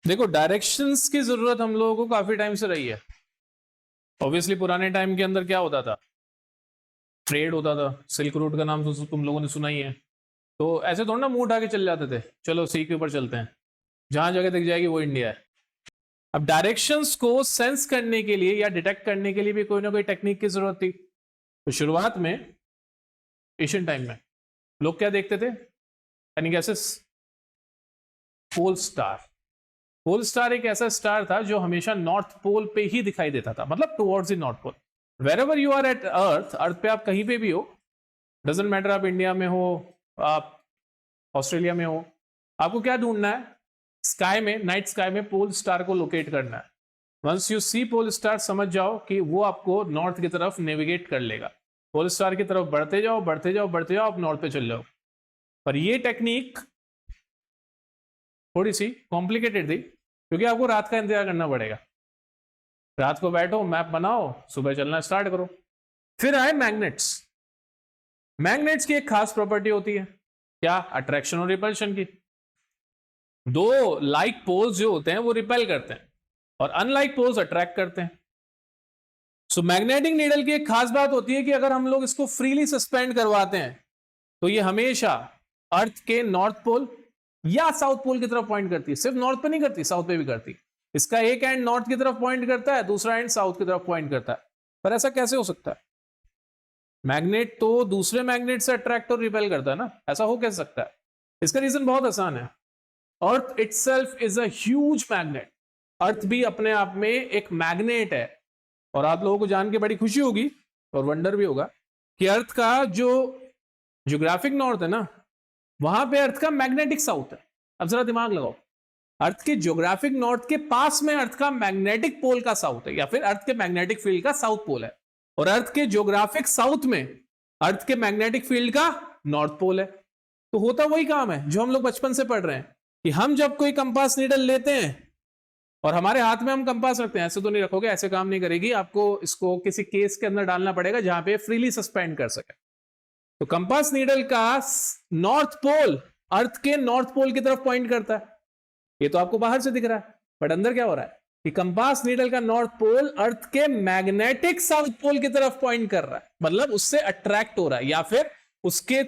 देखो, डायरेक्शंस की जरूरत हम लोगों को काफी टाइम से रही है। ऑब्वियसली पुराने टाइम के अंदर क्या होता था, ट्रेड होता था। सिल्क रूट का नाम तो तुम लोगों ने सुना ही है। तो ऐसे थोड़ा ना मुंह उठा के चल जाते थे, चलो सी के ऊपर चलते हैं, जहां जगह दिख जाएगी वो इंडिया है। अब डायरेक्शंस को सेंस करने के लिए या डिटेक्ट करने के लिए भी कोई ना कोई टेक्निक की जरूरत थी। तो शुरुआत में एशियन टाइम में लोग क्या देखते थे, यानी gases, pole star. Pole star एक ऐसा स्टार था जो हमेशा नॉर्थ पोल पे ही दिखाई देता था, मतलब towards the north pole. Wherever you are at earth, earth पे आप कहीं पे भी हो, डजेंट मैटर आप इंडिया में हो, आप ऑस्ट्रेलिया में हो, आपको क्या ढूंढना है, स्काई में, नाइट स्काई में पोल स्टार को लोकेट करना है। Once you see pole star, समझ जाओ कि वो आपको नॉर्थ की तरफ नेविगेट कर लेगा। पोल स्टार की तरफ बढ़ते जाओ बढ़ते जाओ बढ़ते जाओ, आप नॉर्थ पे चल जाओ। पर ये टेक्निक थोड़ी सी कॉम्प्लिकेटेड थी, क्योंकि आपको रात का इंतजार करना पड़ेगा। रात को बैठो, मैप बनाओ, सुबह चलना स्टार्ट करो। फिर आए मैग्नेट्स। मैग्नेट्स की एक खास प्रॉपर्टी होती है, क्या, अट्रैक्शन और रिपल्शन की। दो लाइक पोल्स जो होते हैं वो रिपेल करते हैं और अनलाइक पोल्स अट्रैक्ट करते हैं। सो मैग्नेटिक नीडल की एक खास बात होती है कि अगर हम लोग इसको फ्रीली सस्पेंड करवाते हैं तो ये हमेशा अर्थ के नॉर्थ पोल या साउथ पोल की तरफ पॉइंट करती है। सिर्फ नॉर्थ पे नहीं करती, साउथ पे भी करती है। इसका एक एंड नॉर्थ की तरफ पॉइंट करता है, दूसरा एंड साउथ की तरफ पॉइंट करता है। पर ऐसा कैसे हो सकता है? मैग्नेट तो दूसरे मैग्नेट से अट्रैक्ट और रिपेल करता है ना, ऐसा हो कैसे सकता है? इसका रीजन बहुत आसान है। Earth itself is a huge magnet. Earth भी अपने आप में एक मैग्नेट है। और आप लोगों को जान के बड़ी खुशी होगी और वंडर भी होगा कि अर्थ का जो ज्योग्राफिक नॉर्थ है ना, वहां पे अर्थ का मैग्नेटिक साउथ है। अब जरा दिमाग लगाओ, अर्थ के ज्योग्राफिक नॉर्थ के पास में अर्थ का मैग्नेटिक पोल का साउथ है, या फिर अर्थ के मैग्नेटिक फील्ड का साउथ पोल है। और अर्थ के ज्योग्राफिक साउथ में अर्थ के मैग्नेटिक फील्ड का नॉर्थ पोल है। तो होता वही काम है जो हम लोग बचपन से पढ़ रहे हैं, कि हम जब कोई कंपास नीडल लेते हैं और हमारे हाथ में हम कंपास रखते हैं, ऐसे तो नहीं रखोगे, ऐसे काम नहीं करेगी, आपको इसको किसी केस के अंदर डालना पड़ेगा जहां पे फ्रीली सस्पेंड कर सके। तो कंपास नीडल का नॉर्थ पोल अर्थ के नॉर्थ पोल की तरफ पॉइंट करता है। ये तो आपको बाहर से दिख रहा है, बट अंदर क्या हो रहा है कि कंपास नीडल का नॉर्थ पोल अर्थ के मैग्नेटिक साउथ पोल की तरफ पॉइंट कर रहा है, मतलब उससे अट्रैक्ट हो रहा है या फिर उसके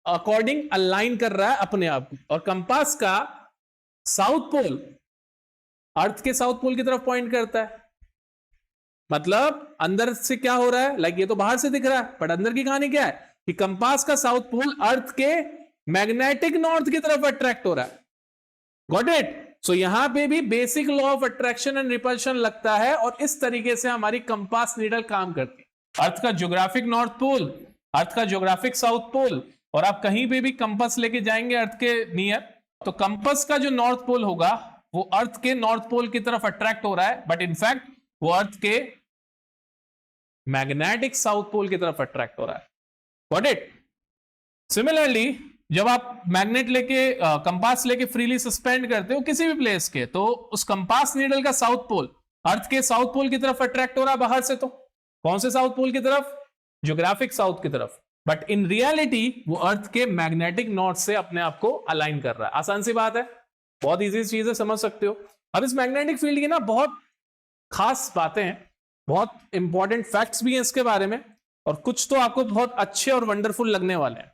अकॉर्डिंग अलाइन कर रहा है अपने आप को। और कंपास का साउथ पोल अर्थ के साउथ पोल की तरफ पॉइंट करता है। मतलब अंदर से क्या हो रहा है, लाइक ये तो बाहर से दिख रहा है, बट अंदर की कहानी क्या है कि कंपास का साउथ पोल अर्थ के मैग्नेटिक नॉर्थ की तरफ अट्रैक्ट हो रहा है। Got it? सो यहां पे भी basic law of attraction and repulsion लगता है, और इस तरीके से हमारी कंपास नीडल काम करती है। अर्थ का ज्योग्राफिक नॉर्थ पोल, अर्थ का ज्योग्राफिक साउथ पोल, और आप कहीं पे भी कंपास लेके जाएंगे अर्थ के नियर, तो कंपास का जो नॉर्थ पोल होगा वो अर्थ के नॉर्थ पोल की तरफ अट्रैक्ट हो रहा है, बट इनफैक्ट वो अर्थ के मैग्नेटिक साउथ पोल की तरफ अट्रैक्ट हो रहा है। Got it? सिमिलरली जब आप मैग्नेट लेके कंपास लेके फ्रीली सस्पेंड करते हो किसी भी प्लेस के, तो उस कंपास नीडल का साउथ पोल अर्थ के साउथ पोल की तरफ अट्रैक्ट हो रहा है बाहर से। तो कौन से साउथ पोल की तरफ? ज्योग्राफिक साउथ की तरफ। बट इन रियलिटी वो अर्थ के मैग्नेटिक नॉर्थ से अपने आप को अलाइन कर रहा है। आसान सी बात है, बहुत इजी चीज है, समझ सकते हो। अब इस मैग्नेटिक फील्ड की ना बहुत खास बातें हैं, बहुत इंपॉर्टेंट फैक्ट्स भी हैं इसके बारे में, और कुछ तो आपको बहुत अच्छे और वंडरफुल लगने वाले हैं।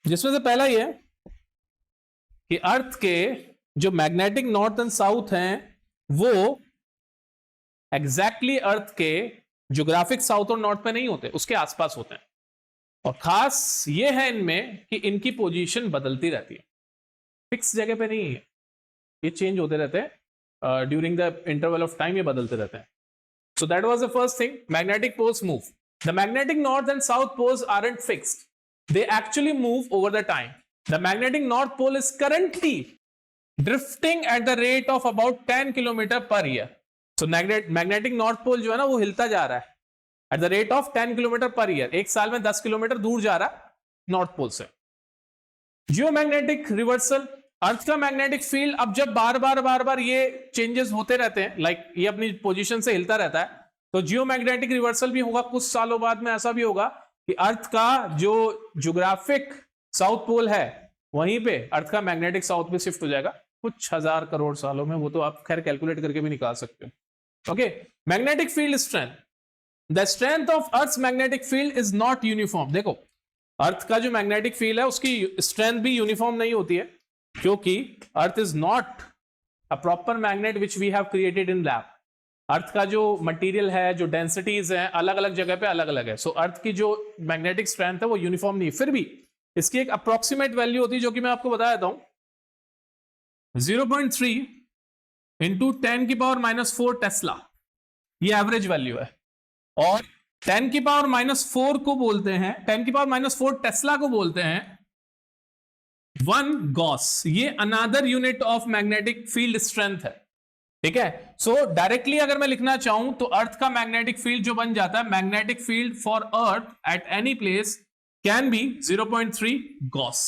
जिसमें से पहला यह है कि अर्थ के जो मैग्नेटिक नॉर्थ एंड साउथ हैं वो एग्जैक्टली अर्थ के ज्योग्राफिक साउथ और नॉर्थ पे नहीं होते, उसके आसपास होते हैं। और खास ये है इनमें कि इनकी पोजीशन बदलती रहती है, फिक्स जगह पे नहीं है, ये चेंज होते रहते हैं during the interval of time, ये बदलते रहते हैं। So that was the first thing, magnetic poles move. The magnetic north and south poles aren't fixed, they actually move over the time. The magnetic north pole is currently drifting at the rate of about 10 km per year. So magnetic north pole जो है ना वो हिलता जा रहा है at the rate of 10 km per year. एक साल में 10 किलोमीटर दूर जा रहा है नॉर्थ पोल से। जियोमैग्नेटिक रिवर्सल, अर्थ का मैग्नेटिक फील्ड अब जब बार बार ये चेंजेस होते रहते हैं, लाइक ये अपनी पोजीशन से हिलता रहता है, तो जियोमैग्नेटिक रिवर्सल भी होगा कुछ सालों बाद में। ऐसा भी होगा कि अर्थ का जो ज्योग्राफिक साउथ पोल है वहीं पे अर्थ का मैग्नेटिक साउथ पे शिफ्ट हो जाएगा कुछ 1000 करोड़ सालों में, वो तो आप खैर कैलकुलेट करके भी निकाल सकते हो। Okay, magnetic field strength, the strength of earth magnetic field is not uniform. देखो अर्थ का जो मैग्नेटिक फील्ड है उसकी स्ट्रेंथ भी यूनिफॉर्म नहीं होती है, क्योंकि earth is not a proper magnet which we have created in lab. Earth का जो मटेरियल है, जो डेंसिटीज है, अलग अलग जगह पे अलग अलग है। सो अर्थ की जो मैग्नेटिक स्ट्रेंथ है वो यूनिफॉर्म नहीं है। फिर भी इसकी एक अप्रोक्सीमेट वैल्यू होती है जो कि मैं आपको बता देता हूं, 0.3 इंटू 10⁻⁻4 टेस्ला, ये एवरेज वैल्यू है। और 10⁻⁻4 को बोलते हैं, 10⁻⁻4 टेस्ला को बोलते हैं 1 गॉस। ये another unit of magnetic field strength है। ठीक है, सो डायरेक्टली अगर मैं लिखना चाहूं तो अर्थ का मैग्नेटिक फील्ड जो बन जाता है, magnetic field for earth at any place can be 0.3 Gauss.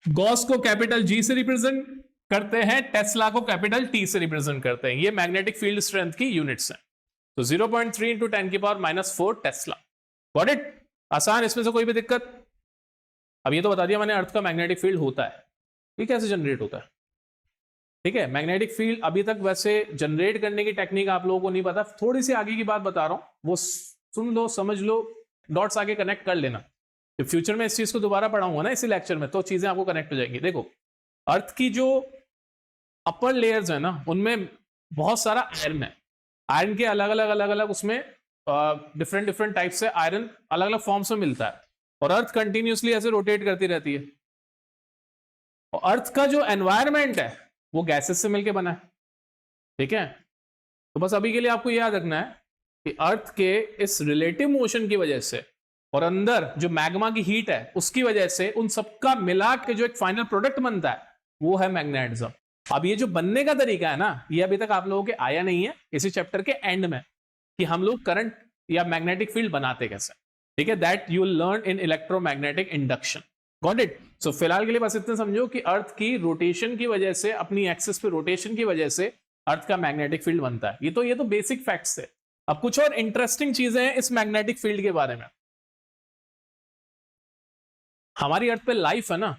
Gauss को कैपिटल जी से रिप्रेजेंट करते हैं, टेस्ला को कैपिटल टी से रिप्रेजेंट करते हैं। ये मैग्नेटिक फील्ड स्ट्रेंथ की यूनिट्स हैं। तो 0.3 इंटू 10⁻⁻4 टेस्ला। Got it? आसान, इसमें से कोई भी दिक्कत? अब ये तो बता दिया मैंने अर्थ का मैग्नेटिक फील्ड होता है, ये कैसे जनरेट होता है। ठीक है, मैग्नेटिक फील्ड अभी तक वैसे जनरेट करने की टेक्निक आप लोगों को नहीं पता, थोड़ी सी आगे की बात बता रहा हूं, वो सुन लो, समझ लो, डॉट्स आगे कनेक्ट कर लेना। जब फ्यूचर में इस चीज को दोबारा पढ़ाऊंगा ना इसी लेक्चर में, तो चीजें आपको कनेक्ट हो जाएंगी। देखो अर्थ की जो अपर लेयर्स है ना, उनमें बहुत सारा आयरन है। आयरन के अलग अलग उसमें डिफरेंट डिफरेंट टाइप से आयरन अलग अलग फॉर्म्स में मिलता है, और अर्थ कंटिन्यूसली ऐसे रोटेट करती रहती है। और अर्थ का जो एनवायरमेंट है वो गैसेस से मिलकर बना है। ठीक है, तो बस अभी के लिए आपको याद रखना है कि अर्थ के इस रिलेटिव मोशन की वजह से और अंदर जो मैग्मा की हीट है उसकी वजह से उन सबका मिला के जो एक फाइनल प्रोडक्ट बनता है वो है मैग्नेटिज्म। अब ये जो बनने का तरीका है ना, ये अभी तक आप लोगों के आया नहीं है इसी चैप्टर के एंड में, कि हम लोग करंट या मैग्नेटिक फील्ड बनाते कैसे। ठीक है, that you will learn in electromagnetic induction. Got it? So फिलहाल के लिए बस इतना समझो कि अर्थ की रोटेशन की वजह से, अपनी एक्सिस पे रोटेशन की वजह से अर्थ का मैग्नेटिक फील्ड बनता है। ये तो बेसिक फैक्ट्स है। अब कुछ और इंटरेस्टिंग चीजें हैं इस मैग्नेटिक फील्ड के बारे में। हमारी अर्थ पे लाइफ है ना,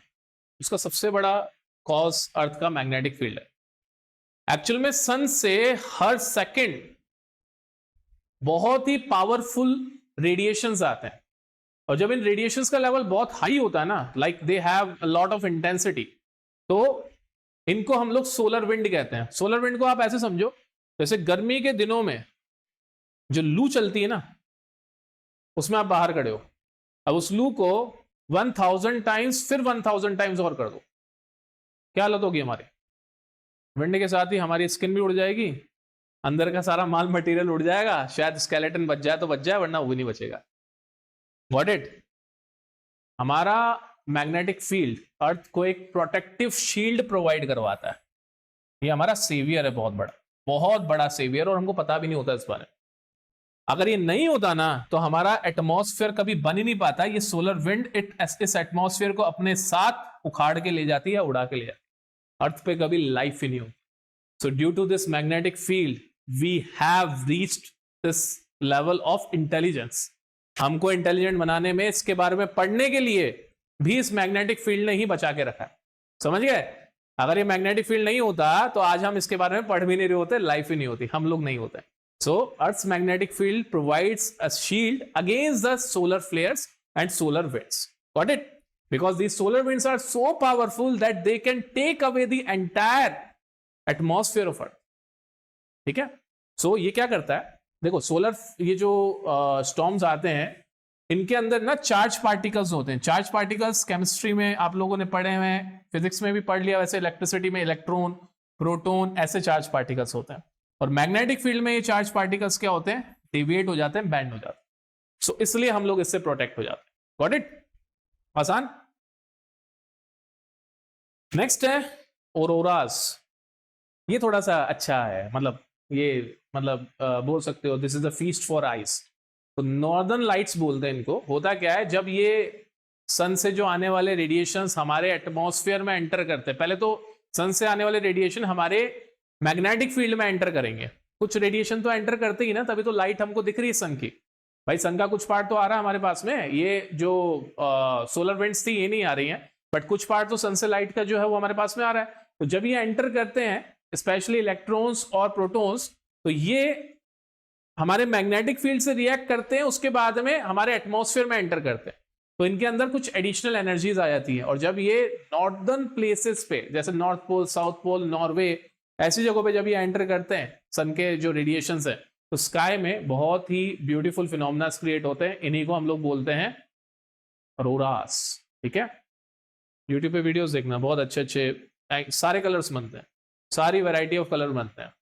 उसका सबसे बड़ा कॉज अर्थ का मैग्नेटिक फील्ड है। एक्चुअल में सन से हर सेकंड बहुत ही पावरफुल रेडिएशंस आते हैं, और जब इन रेडिएशंस का लेवल बहुत हाई होता है ना, like they have a lot of intensity, तो इनको हम लोग सोलर विंड कहते हैं। सोलर विंड को आप ऐसे समझो जैसे गर्मी के दिनों में जो लू चलती है ना, उसमें आप बाहर खड़े हो, अब उस लू को 1000 टाइम्स फिर 1000 टाइम्स और कर दो, क्या हालत होगी हमारी? विंड के साथ ही हमारी स्किन भी उड़ जाएगी, अंदर का सारा माल मटेरियल उड़ जाएगा, शायद स्केलेटन बच जाए तो बच जाए, वरना वो भी नहीं बचेगा। Got it? हमारा मैग्नेटिक फील्ड अर्थ को एक प्रोटेक्टिव शील्ड प्रोवाइड करवाता है। ये हमारा सेवियर है, बहुत बड़ा सेवियर, और हमको पता भी नहीं होता इस बारे में। अगर ये नहीं होता ना तो हमारा एटमॉस्फेयर कभी बन ही नहीं पाता। ये सोलर विंड इस एटमॉस्फेयर को अपने साथ उखाड़ के ले जाती है, उड़ा के ले जाती है। अर्थ पे कभी लाइफ ही नहीं होती। So due to this magnetic field we have reached this level of intelligence. हमको इंटेलिजेंट बनाने में, इसके बारे में पढ़ने के लिए भी इस मैग्नेटिक फील्ड ने ही बचा के रखा है। समझ गए? अगर ये मैग्नेटिक फील्ड नहीं होता तो आज हम इसके बारे में पढ़ भी नहीं रहे होते, लाइफ ही नहीं होती, हम लोग नहीं होते। So earth's magnetic field provides a shield against the solar flares and solar winds. Got it? Because these solar winds are so powerful that they can take away the entire atmosphere of Earth. ठीक है? सो ये क्या करता है, देखो solar, ये जो storms आते हैं इनके अंदर ना चार्ज पार्टिकल्स होते हैं। चार्ज पार्टिकल्स केमिस्ट्री में आप लोगों ने पढ़े हुए हैं, फिजिक्स में भी पढ़ लिया, वैसे इलेक्ट्रिसिटी में इलेक्ट्रॉन, प्रोटॉन, ऐसे चार्ज पार्टिकल्स होते हैं। और मैग्नेटिक फील्ड में ये चार्ज पार्टिकल्स क्या होते हैं, डेविएट हो जाते हैं, बैंड हो जाते हैं। सो इसलिए हम लोग इससे प्रोटेक्ट हो जाते हैं। Got it? आसान। नेक्स्ट है ऑरोरास। ये थोड़ा सा अच्छा है, मतलब बोल सकते हो this is a feast for eyes. तो नॉर्दर्न लाइट्स बोलते हैं इनको। होता क्या है, जब ये सन से जो आने वाले रेडिएशंस हमारे एटमॉस्फेयर में एंटर करते हैं, पहले तो सन से आने वाले रेडिएशन हमारे मैग्नेटिक फील्ड में एंटर करेंगे। कुछ रेडिएशन तो एंटर करते ही ना, तभी तो लाइट हमको दिख रही है सन की। भाई सन का कुछ पार्ट तो आ रहा है हमारे पास में, ये जो सोलर विंड्स थी ये नहीं आ रही हैं, बट कुछ पार्ट तो सन से लाइट का जो है वो हमारे पास में आ रहा है। तो जब ये एंटर करते हैं स्पेशली इलेक्ट्रॉन्स और प्रोटॉन्स, तो ये हमारे मैग्नेटिक फील्ड से रिएक्ट करते हैं, उसके बाद में हमारे एटमॉस्फेयर में एंटर करते हैं, तो इनके अंदर कुछ एडिशनल एनर्जीज आ जाती हैं। और जब ये नॉर्दर्न प्लेसेस पे, जैसे north pole, south pole, Norway, ऐसी जगहों पे जब ये एंटर करते हैं सन के जो रेडिएशंस है, तो स्काई में बहुत ही ब्यूटीफुल फिनोमेना क्रिएट होते हैं। इन्हीं को हम लोग बोलते हैं ऑरोरास। ठीक है, यूट्यूब पे वीडियोस देखना, बहुत अच्छे अच्छे सारे कलर्स बनते हैं, सारी वैरायटी ऑफ कलर बनते हैं।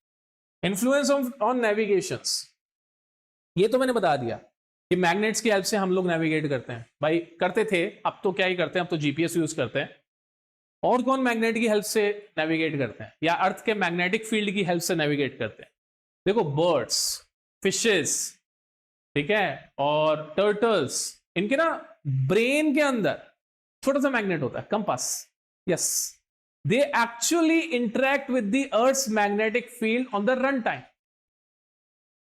इन्फ्लुएंस ऑन नेविगेशंस, ये तो मैंने बता दिया कि मैग्नेट्स की हेल्प से हम लोग नेविगेट करते हैं। भाई करते थे, अब तो क्या ही करते हैं, अब तो जीपीएस यूज करते हैं। और कौन मैग्नेट की हेल्प से नेविगेट करते हैं या अर्थ के मैग्नेटिक फील्ड की हेल्प से नेविगेट करते हैं? देखो, बर्ड्स, फिशेस, ठीक है, और टर्टल्स, इनके ना ब्रेन के अंदर छोटा सा मैग्नेट होता है, compass. Yes, they actually interact with the earth's magnetic field on the run time.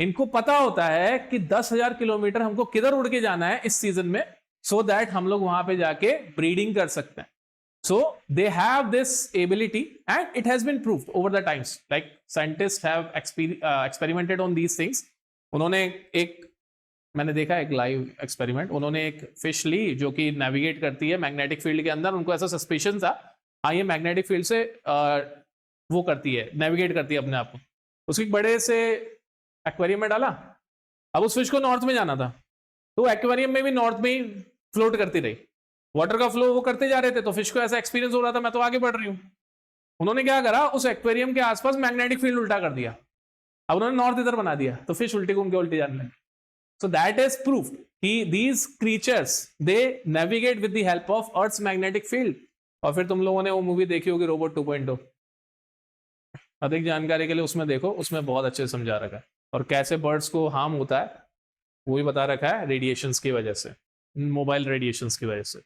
इनको पता होता है कि 10,000 किलोमीटर हमको किधर उड़ के जाना है इस सीजन में, सो दैट हम लोग वहां पे जाके ब्रीडिंग कर सकते हैं। So they have this ability and it has been proved over the times. Like scientists have experimented on these things. उन्होंने एक, मैंने देखा एक लाइव एक्सपेरिमेंट, उन्होंने एक फिश ली जो कि नेविगेट करती है मैग्नेटिक फील्ड के अंदर। उनको ऐसा सस्पिशन था, हाँ ये मैग्नेटिक फील्ड से वो करती है, नेविगेट करती है अपने आप को। उसको एक बड़े से एक्वेरियम में डाला। अब उस फिश को नॉर्थ में जाना था, तो एक्वेरियम में भी नॉर्थ में ही फ्लोट करती रही, वाटर का फ्लो वो करते जा रहे थे। तो फिश को ऐसा एक्सपीरियंस हो रहा था, मैं तो आगे बढ़ रही हूं। उन्होंने क्या करा, उस एक्वेरियम के आसपास मैग्नेटिक फील्ड उल्टा कर दिया। अब उन्होंने नॉर्थ इधर बना दिया, तो फिश उल्टी घूम के उल्टी जाने लगी। सो दैट इज प्रूफ कि these creatures they navigate with the help of earth's magnetic field. और फिर तुम लोगों ने वो मूवी देखी होगी रोबोट 2.0, अधिक जानकारी के लिए उसमें देखो, उसमें बहुत अच्छे से समझा रखा है। और कैसे बर्ड्स को हार्म होता है वो भी बता रखा है, रेडिएशंस की वजह से, मोबाइल रेडिएशंस की वजह से।